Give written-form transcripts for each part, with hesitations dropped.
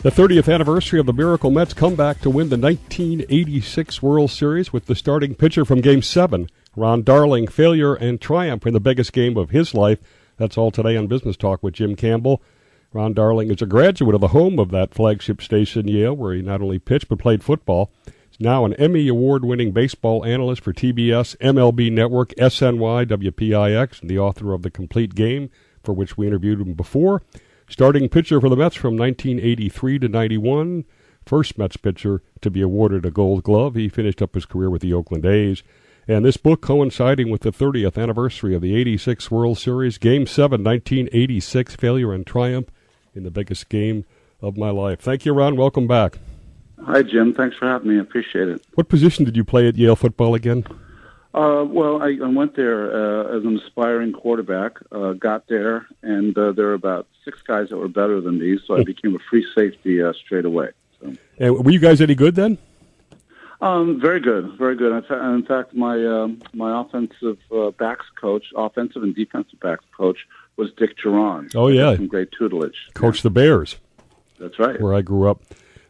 The 30th anniversary of the Miracle Mets comeback to win the 1986 World Series with the starting pitcher from Game 7, Ron Darling. Failure and triumph in the biggest game of his life. That's all today on Business Talk with Jim Campbell. Ron Darling is a graduate of the home of that flagship station, Yale, where he not only pitched but played football. He's now an Emmy Award-winning baseball analyst for TBS, MLB Network, SNY, WPIX, and the author of The Complete Game, for which we interviewed him before. Starting pitcher for the Mets from 1983 to 91, first Mets pitcher to be awarded a Gold Glove. He finished up his career with the Oakland A's. And this book coinciding with the 30th anniversary of the 86 World Series, Game 7, 1986, Failure and Triumph in the biggest game of my life. Thank you, Ron. Welcome back. Hi, Jim. Thanks for having me. I appreciate it. What position did you play at Yale football again? Well, I went there as an aspiring quarterback, got there, and there were about 6 guys that were better than me, so I became a free safety straight away. So. And were you guys any good then? Very good, very good. In fact, my offensive backs coach, offensive and defensive backs coach, was Dick Geron. Oh, yeah. Some great tutelage. Coached the Bears. That's right. Where I grew up.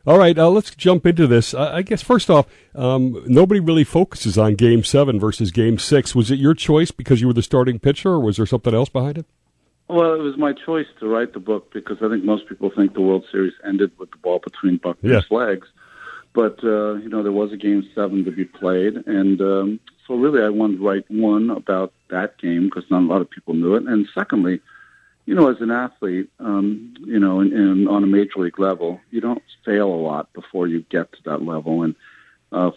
All right, let's jump into this. I guess, first off, nobody really focuses on Game 7 versus Game 6. Was it your choice because you were the starting pitcher, or was there something else behind it? Well, it was my choice to write the book because I think most people think the World Series ended with the ball between Buckner's legs. But, there was a Game 7 to be played, and so really I wanted to write, one, about that game because not a lot of people knew it, and secondly, as an athlete, and on a major league level, you don't fail a lot before you get to that level. And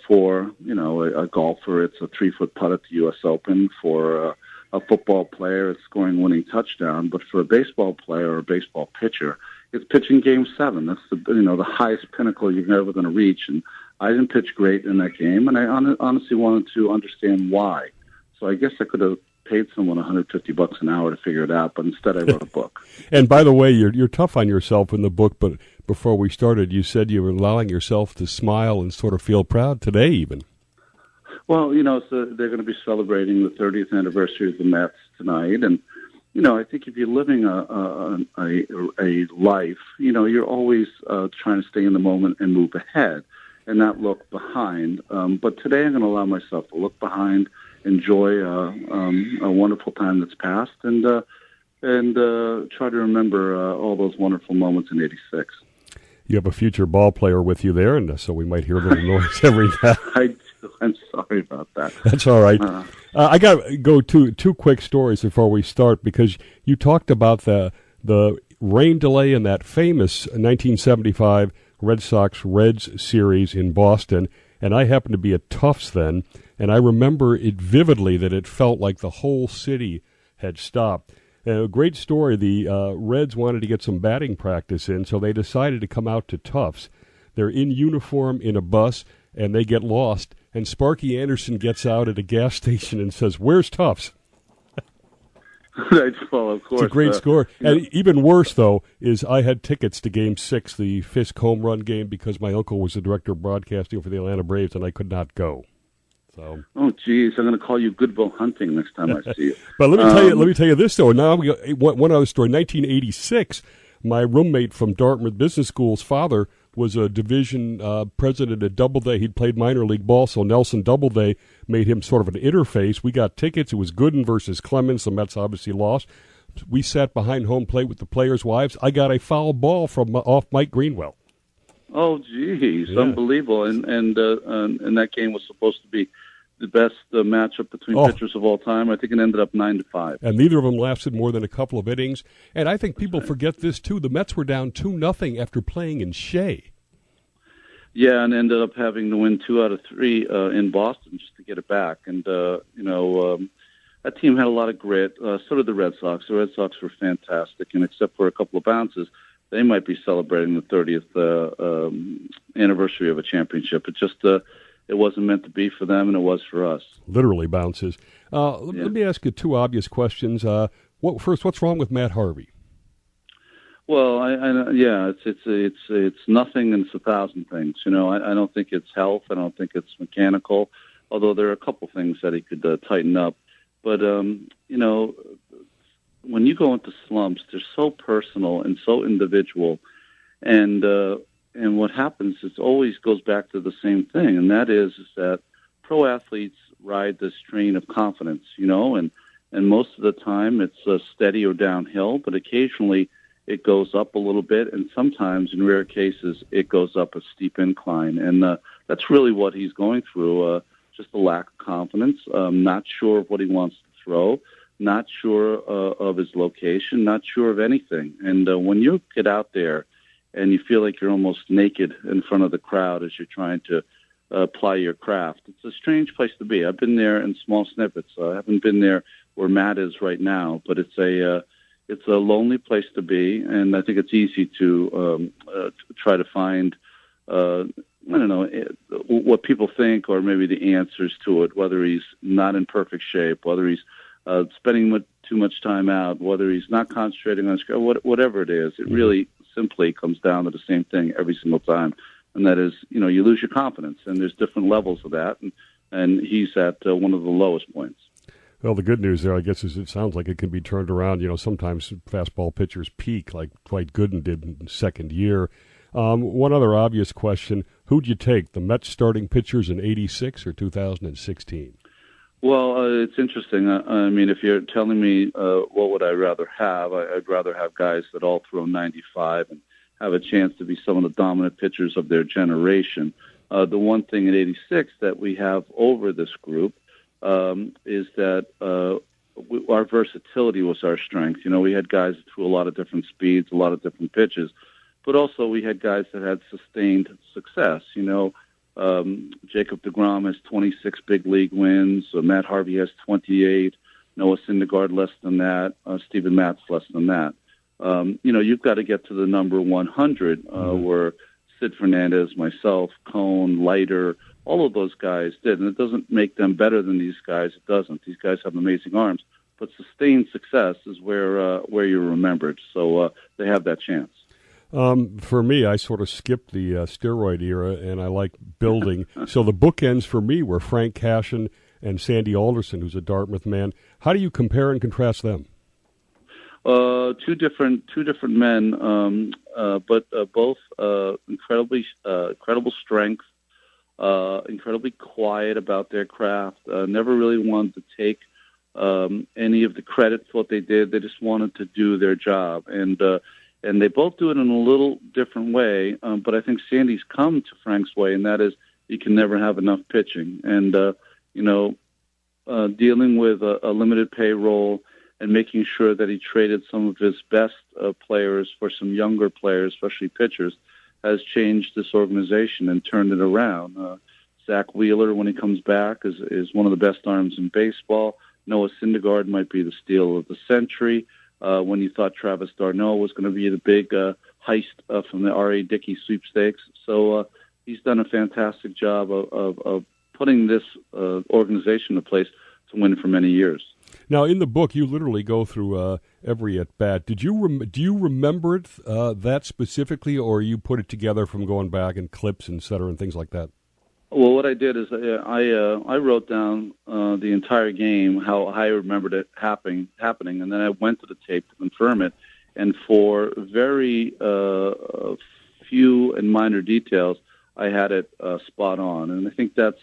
for, a golfer, it's a 3-foot putt at the U.S. Open. For a football player, it's scoring winning touchdown. But for a baseball player or a baseball pitcher, it's pitching Game 7. That's the highest pinnacle you're ever going to reach. And I didn't pitch great in that game, and I honestly wanted to understand why. So I guess I could have paid someone $150 an hour to figure it out, but instead I wrote a book. And by the way, you're tough on yourself in the book, but before we started, you said you were allowing yourself to smile and sort of feel proud today even. Well, so they're going to be celebrating the 30th anniversary of the Mets tonight, and, I think if you're living a life, you're always trying to stay in the moment and move ahead and not look behind. But today I'm going to allow myself to look behind, enjoy a wonderful time that's passed, and try to remember all those wonderful moments in '86. You have a future ball player with you there, and so we might hear a little noise every now. I do. I'm sorry about that. That's all right. I got to go to two quick stories before we start, because you talked about the rain delay in that famous 1975 Red Sox-Reds series in Boston, and I happened to be at Tufts then, and I remember it vividly that it felt like the whole city had stopped. A great story. The Reds wanted to get some batting practice in, so they decided to come out to Tufts. They're in uniform in a bus, and they get lost, and Sparky Anderson gets out at a gas station and says, "Where's Tufts?" Well, of course. It's a great score. And even worse, though, is I had tickets to Game 6, the Fisk home run game, because my uncle was the director of broadcasting for the Atlanta Braves, and I could not go. So. Oh, geez, I'm going to call you Goodwill Hunting next time I see you. But let me tell you this, though. Now, one other story. 1986, my roommate from Dartmouth Business School's father was a division president at Doubleday. He'd played minor league ball, so Nelson Doubleday made him sort of an interface. We got tickets. It was Gooden versus Clemens. The Mets obviously lost. We sat behind home plate with the players' wives. I got a foul ball from off Mike Greenwell. Oh, geez, yeah. Unbelievable! And that game was supposed to be the best matchup between pitchers of all time. I think it ended up 9-5. And neither of them lasted more than a couple of innings. And I think people forget this, too. The Mets were down 2-0 after playing in Shea. Yeah, and ended up having to win 2 out of 3 in Boston just to get it back. And, that team had a lot of grit. So did the Red Sox. The Red Sox were fantastic. And except for a couple of bounces, they might be celebrating the 30th anniversary of a championship. It just... it wasn't meant to be for them, and it was for us. Literally bounces. Let me ask you 2 obvious questions. What's wrong with Matt Harvey? Well, it's nothing and it's 1,000 things. I don't think it's health. I don't think it's mechanical, although there are a couple things that he could tighten up. But, when you go into slumps, they're so personal and so individual. And what happens, it always goes back to the same thing, and that is that pro athletes ride this train of confidence, and most of the time it's steady or downhill, but occasionally it goes up a little bit, and sometimes, in rare cases, it goes up a steep incline, and that's really what he's going through, just a lack of confidence, not sure of what he wants to throw, not sure of his location, not sure of anything. And when you get out there and you feel like you're almost naked in front of the crowd as you're trying to apply your craft, it's a strange place to be. I've been there in small snippets. I haven't been there where Matt is right now, but it's a lonely place to be, and I think it's easy to try to find I don't know, what people think or maybe the answers to it, whether he's not in perfect shape, whether he's spending too much time out, whether he's not concentrating on score, whatever it is. It really simply comes down to the same thing every single time, and that is, you lose your confidence, and there's different levels of that, and he's at one of the lowest points. Well, the good news there, I guess, is it sounds like it can be turned around. Sometimes fastball pitchers peak, like Dwight Gooden did in second year. One other obvious question, who'd you take, the Mets starting pitchers in 86 or 2016? Well, it's interesting. I mean, if you're telling me what would I rather have, I'd rather have guys that all throw 95 and have a chance to be some of the dominant pitchers of their generation. The one thing in 86 that we have over this group is that our versatility was our strength. We had guys that threw a lot of different speeds, a lot of different pitches, but also we had guys that had sustained success. Jacob deGrom has 26 big league wins. Matt Harvey has 28. Noah Syndergaard less than that. Steven Matz less than that. You've got to get to the number 100 where Sid Fernandez, myself, Cone, Leiter, all of those guys did. And it doesn't make them better than these guys. It doesn't. These guys have amazing arms. But sustained success is where you're remembered. So they have that chance. For me, I sort of skipped the steroid era, and I like building. So the bookends for me were Frank Cashin and Sandy Alderson, who's a Dartmouth man. How do you compare and contrast them? Two different men, but both incredible strength, incredibly quiet about their craft. Never really wanted to take any of the credit for what they did. They just wanted to do their job, and they both do it in a little different way. But I think Sandy's come to Frank's way, and that is you can never have enough pitching, and dealing with a limited payroll and making sure that he traded some of his best players for some younger players, especially pitchers, has changed this organization and turned it around. Zach Wheeler, when he comes back, is one of the best arms in baseball. Noah Syndergaard might be the steal of the century. When you thought Travis d'Arnaud was going to be the big heist from the R.A. Dickey sweepstakes. So he's done a fantastic job of putting this organization in place to win for many years. Now, in the book, you literally go through every at-bat. Do you remember it that specifically, or you put it together from going back and clips, et cetera, and things like that? Well, what I did is I wrote down the entire game, how I remembered it happening, and then I went to the tape to confirm it. And for very few and minor details, I had it spot on. And I think that's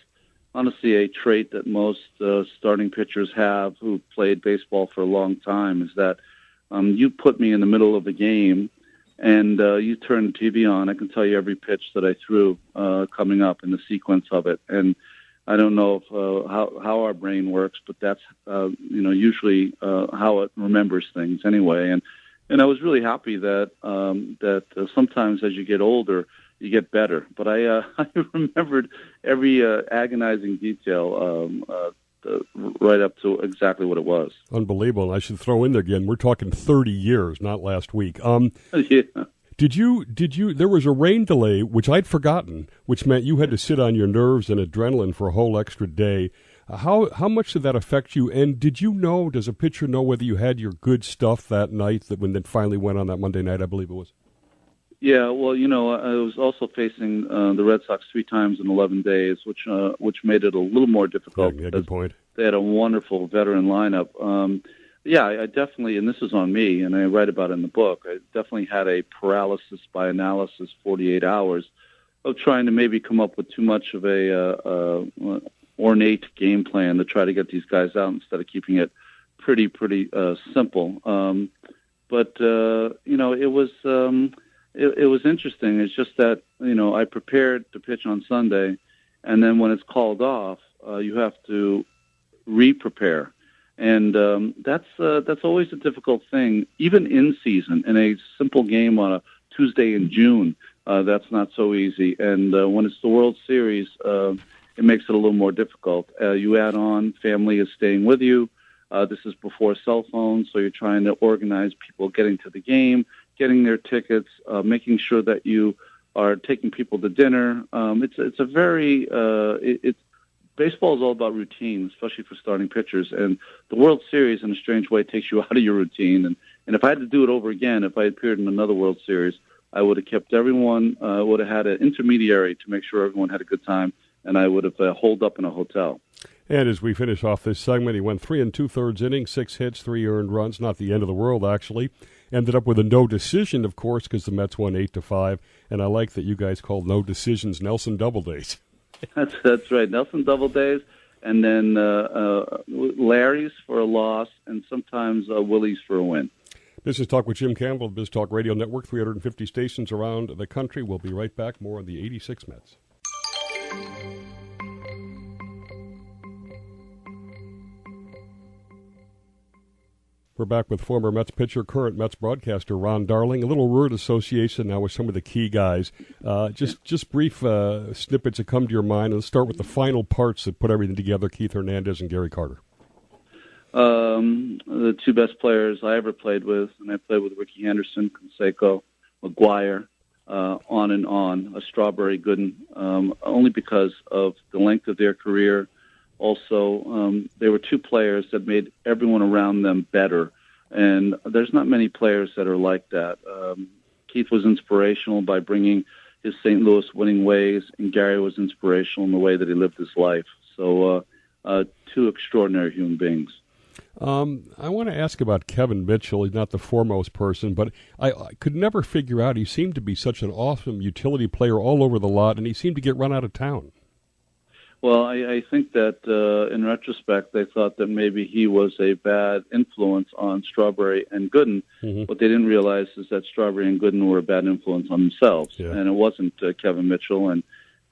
honestly a trait that most starting pitchers have who played baseball for a long time, is that you put me in the middle of the game and you turn the TV on, I can tell you every pitch that I threw coming up in the sequence of it. And I don't know if, how our brain works, but that's usually how it remembers things anyway. And I was really happy that sometimes as you get older, you get better. But I remembered every agonizing detail right up to exactly what it was. Unbelievable. And I should throw in there again, we're talking 30 years, not last week. Yeah. Did you, there was a rain delay, which I'd forgotten, which meant you had to sit on your nerves and adrenaline for a whole extra day. How much did that affect you? And did you know, does a pitcher know whether you had your good stuff that night, that when it finally went on that Monday night, I believe it was? Yeah, well, I was also facing the Red Sox 3 times in 11 days, which made it a little more difficult. Yeah, good point. They had a wonderful veteran lineup. Yeah, I definitely, and this is on me, and I write about it in the book, I definitely had a paralysis by analysis 48 hours of trying to maybe come up with too much of a ornate game plan to try to get these guys out instead of keeping it pretty simple. But it was interesting. It's just that I prepared to pitch on Sunday, and then when it's called off, you have to re-prepare, and that's always a difficult thing. Even in season, in a simple game on a Tuesday in June, that's not so easy. And when it's the World Series, it makes it a little more difficult. You add on family is staying with you. This is before cell phones, so you're trying to organize people getting to the game, getting their tickets, making sure that you are taking people to dinner. It's a very baseball is all about routine, especially for starting pitchers. And the World Series, in a strange way, takes you out of your routine. And if I had to do it over again, if I appeared in another World Series, I would have kept everyone, would have had an intermediary to make sure everyone had a good time, and I would have holed up in a hotel. And as we finish off this segment, he went 3 2/3 innings, 6 hits, 3 earned runs. Not the end of the world, actually. Ended up with a no decision, of course, because the Mets won 8-5. And I like that you guys called no decisions Nelson Doubledays. That's right, Nelson Doubledays, and then Larry's for a loss, and sometimes Willie's for a win. Business Talk with Jim Campbell, Biz Talk Radio Network, 350 stations around the country. We'll be right back. More on the 86 Mets. We're back with former Mets pitcher, current Mets broadcaster Ron Darling. A little word association now with some of the key guys. Just brief snippets that come to your mind. Let's start with the final parts that put everything together, Keith Hernandez and Gary Carter. The two best players I ever played with, and I played with Ricky Henderson, Canseco, McGuire, on and on, Strawberry, Gooden, only because of the length of their career. Also, they were two players that made everyone around them better, and there's not many players that are like that. Keith was inspirational by bringing his St. Louis winning ways, and Gary was inspirational in the way that he lived his life. So two extraordinary human beings. I want to ask about Kevin Mitchell. He's not the foremost person, but I could never figure out. He seemed to be such an awesome utility player all over the lot, and he seemed to get run out of town. Well, I think that in retrospect, they thought that maybe he was a bad influence on Strawberry and Gooden. Mm-hmm. What they didn't realize is that Strawberry and Gooden were a bad influence on themselves, and it wasn't Kevin Mitchell. And,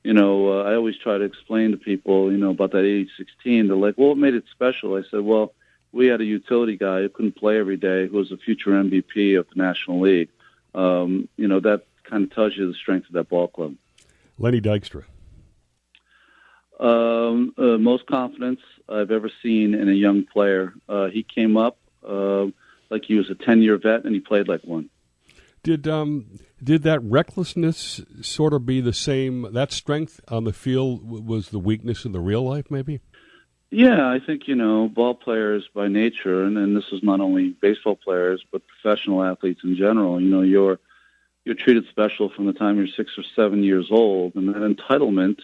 I always try to explain to people, about that 86 team. They're like, well, what made it special? I said, well, we had a utility guy who couldn't play every day, who was a future MVP of the National League. That kind of tells you the strength of that ball club. Lenny Dykstra. Most confidence I've ever seen in a young player. He came up like he was a 10-year vet, and he played like one. Did that recklessness sort of be the same? That strength on the field was the weakness in the real life, maybe? Yeah, I think, ball players by nature, and this is not only baseball players, but professional athletes in general, you're treated special from the time you're 6 or 7 years old, and that entitlement,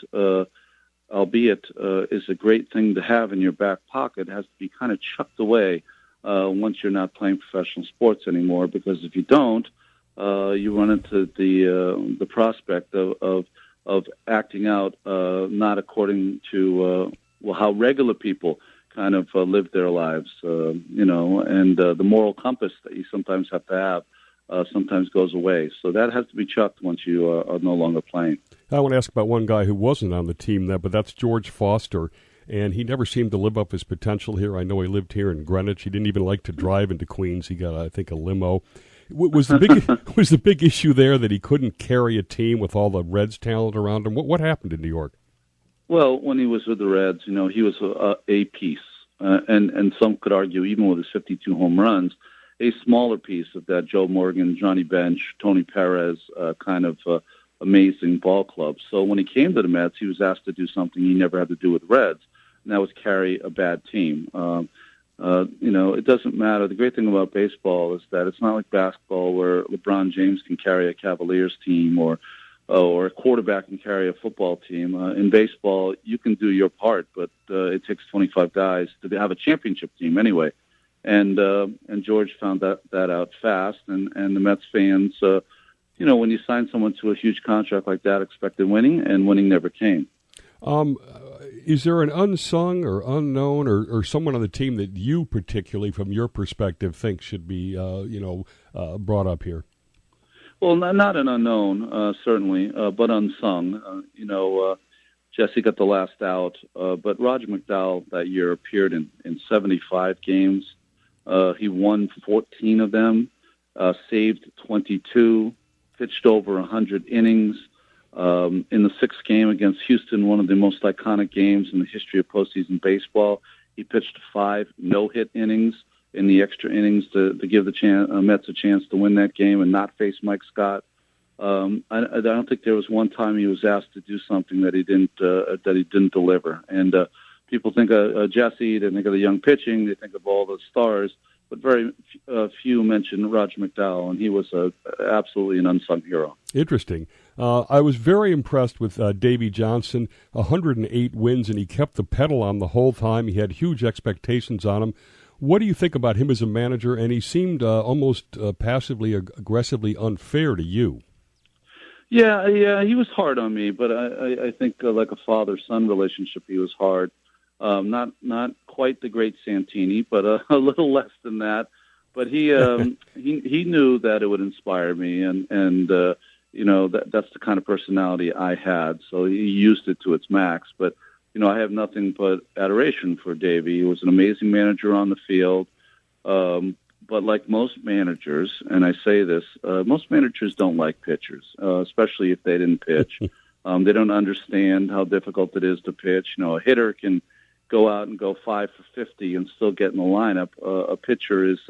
albeit is a great thing to have in your back pocket, has to be kind of chucked away once you're not playing professional sports anymore, because if you don't, you run into the prospect of acting out not according to how regular people kind of live their lives, and the moral compass that you sometimes have to have sometimes goes away. So that has to be chucked once you are no longer playing. I want to ask about one guy who wasn't on the team but that's George Foster, and he never seemed to live up his potential here. I know he lived here in Greenwich. He didn't even like to drive into Queens. He got, I think, a limo. Was the big issue there that he couldn't carry a team with all the Reds talent around him? What happened in New York? Well, when he was with the Reds, he was a piece, and some could argue, even with his 52 home runs, a smaller piece of that Joe Morgan, Johnny Bench, Tony Perez kind of amazing ball club. So when he came to the Mets, he was asked to do something he never had to do with the Reds, and that was carry a bad team. It doesn't matter. The great thing about baseball is that it's not like basketball where LeBron James can carry a Cavaliers team or a quarterback can carry a football team. In baseball, you can do your part, but it takes 25 guys to have a championship team anyway. And George found that out fast, and the Mets fans, when you sign someone to a huge contract like that, expected winning, and winning never came. Is there an unsung or unknown or someone on the team that you particularly, from your perspective, think should be brought up here? Well, not an unknown, certainly, but unsung. Jesse got the last out, but Roger McDowell that year appeared in 75 games. He won 14 of them, saved 22, pitched over 100 innings. In the sixth game against Houston, one of the most iconic games in the history of postseason baseball, he pitched 5 no-hit innings in the extra innings to give the Mets a chance to win that game and not face Mike Scott. I don't think there was one time he was asked to do something that he didn't deliver. And people think of Jesse, they think of the young pitching, they think of all the stars, but very few mention Roger McDowell, and he was absolutely an unsung hero. Interesting. I was very impressed with Davey Johnson, 108 wins, and he kept the pedal on the whole time. He had huge expectations on him. What do you think about him as a manager? And he seemed almost passively, aggressively unfair to you. Yeah, he was hard on me, but I think like a father-son relationship, he was hard. Not quite the great Santini, but a little less than that. But he knew that it would inspire me, and that's the kind of personality I had. So he used it to its max. But I have nothing but adoration for Davey. He was an amazing manager on the field. But like most managers, and I say this, most managers don't like pitchers, especially if they didn't pitch. They don't understand how difficult it is to pitch. A hitter can go out and go 5 for 50 and still get in the lineup. A pitcher is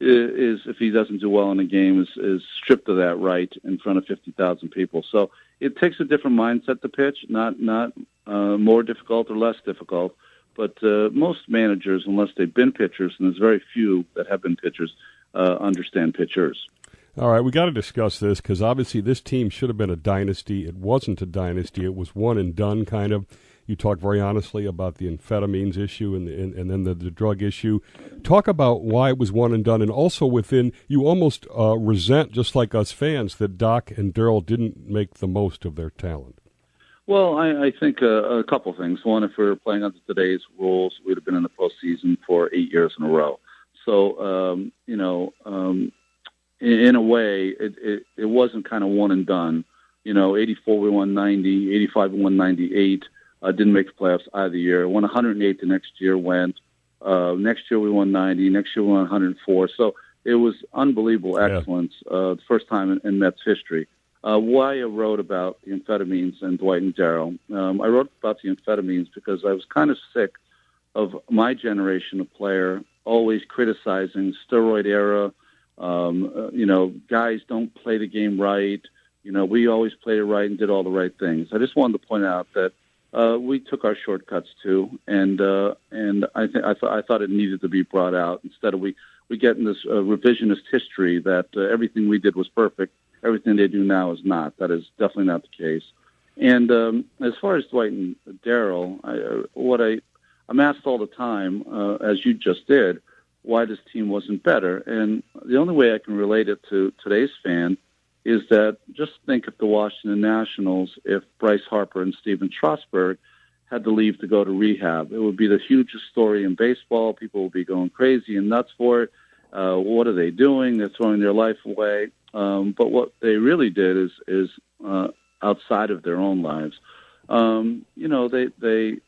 if he doesn't do well in a game is stripped of that right in front of 50,000 people. So it takes a different mindset to pitch, not more difficult or less difficult. But most managers, unless they've been pitchers, and there's very few that have been pitchers, understand pitchers. All right, we got to discuss this because obviously this team should have been a dynasty. It wasn't a dynasty. It was one and done kind of. You talked very honestly about the amphetamines issue and then the drug issue. Talk about why it was one and done, and also within you almost resent, just like us fans, that Doc and Darryl didn't make the most of their talent. Well, I think a couple things. One, if we were playing under today's rules, we'd have been in the postseason for 8 years in a row. So, in a way, it wasn't kind of one and done. 84 we won 90, 85 we won 98. Didn't make the playoffs either year. Won 108 the next year went. Next year we won 90. Next year we won 104. So it was unbelievable excellence. The first time in Mets history. Why I wrote about the amphetamines and Dwight and Darryl. I wrote about the amphetamines because I was kind of sick of my generation of player always criticizing steroid era. Guys don't play the game right. We always played it right and did all the right things. I just wanted to point out that we took our shortcuts too, and I thought it needed to be brought out. Instead of we get in this revisionist history that everything we did was perfect. Everything they do now is not. That is definitely not the case. And as far as Dwight and Darryl, I'm asked all the time, as you just did, why this team wasn't better. And the only way I can relate it to today's fan is that just think if the Washington Nationals, if Bryce Harper and Steven Strasburg had to leave to go to rehab, it would be the hugest story in baseball. People would be going crazy and nuts for it. What are they doing? They're throwing their life away. But what they really did is outside of their own lives. They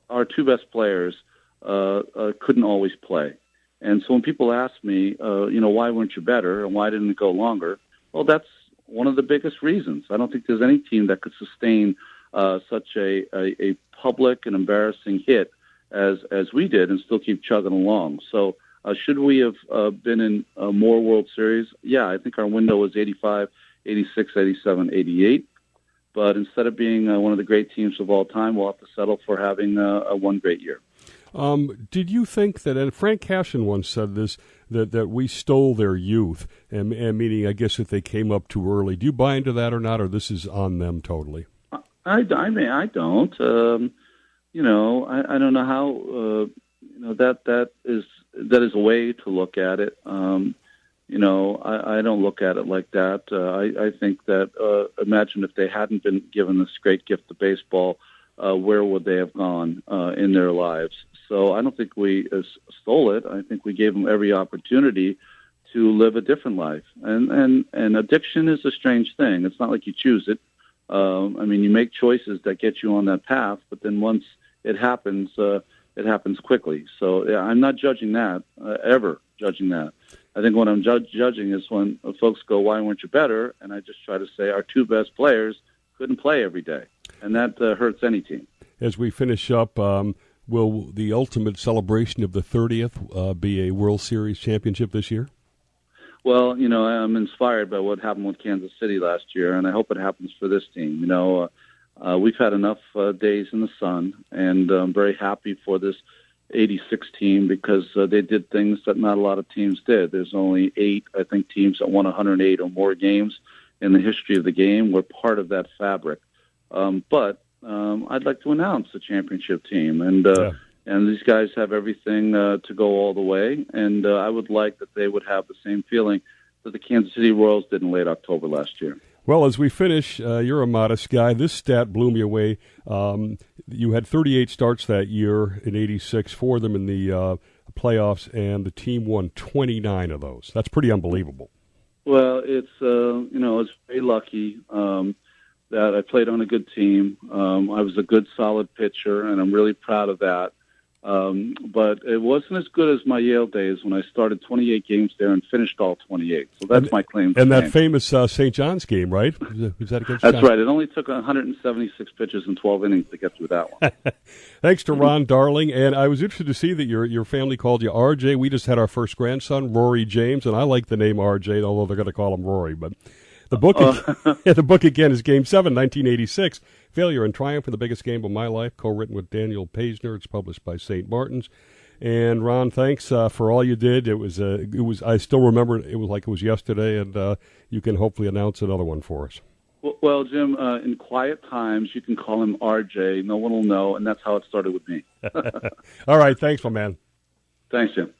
our two best players couldn't always play. And so when people ask me, why weren't you better and why didn't it go longer? Well, that's one of the biggest reasons. I don't think there's any team that could sustain such a public and embarrassing hit as we did and still keep chugging along. So should we have been in more World Series? Yeah, I think our window was 85, 86, 87, 88. But instead of being one of the great teams of all time, we'll have to settle for having one great year. Did you think that, and Frank Cashin once said this, that we stole their youth, and meaning, I guess, if they came up too early. Do you buy into that or not, or this is on them totally? I mean, I don't. I don't know how, that is that is a way to look at it. I don't look at it like that. I think that, imagine if they hadn't been given this great gift of baseball, where would they have gone in their lives? So I don't think we stole it. I think we gave them every opportunity to live a different life. And addiction is a strange thing. It's not like you choose it. You make choices that get you on that path, but then once it happens quickly. So yeah, I'm not judging that, ever judging that. I think what I'm judging is when folks go, why weren't you better? And I just try to say our two best players couldn't play every day, and that hurts any team. As we finish up, will the ultimate celebration of the 30th be a World Series championship this year? Well, I'm inspired by what happened with Kansas City last year, and I hope it happens for this team. We've had enough days in the sun, and I'm very happy for this 86 team because they did things that not a lot of teams did. There's only 8, I think, teams that won 108 or more games in the history of the game. We're part of that fabric. But I'd like to announce the championship team, and these guys have everything to go all the way, and I would like that they would have the same feeling that the Kansas City Royals did in late October last year. Well, as we finish, you're a modest guy. This stat blew me away. You had 38 starts that year in 86, 4 of them in the playoffs, and the team won 29 of those. That's pretty unbelievable. Well, it's, I was very lucky that I played on a good team. I was a good, solid pitcher, and I'm really proud of that. But it wasn't as good as my Yale days when I started 28 games there and finished all 28. So that's my claim to fame. And that famous St. John's game, right? Was that against That's John? Right. It only took 176 pitches and 12 innings to get through that one. Thanks to Ron Darling. And I was interested to see that your family called you RJ. We just had our first grandson, Rory James, and I like the name RJ, although they're going to call him Rory. But the book again is Game 7, 1986. Failure and Triumph in the Biggest Game of My Life, co-written with Daniel Paisner. It's published by St. Martin's. And Ron, thanks for all you did. It was. I still remember it. It was like it was yesterday, and you can hopefully announce another one for us. Well, Jim, in quiet times, you can call him RJ. No one will know, and that's how it started with me. All right, thanks, my man. Thanks, Jim.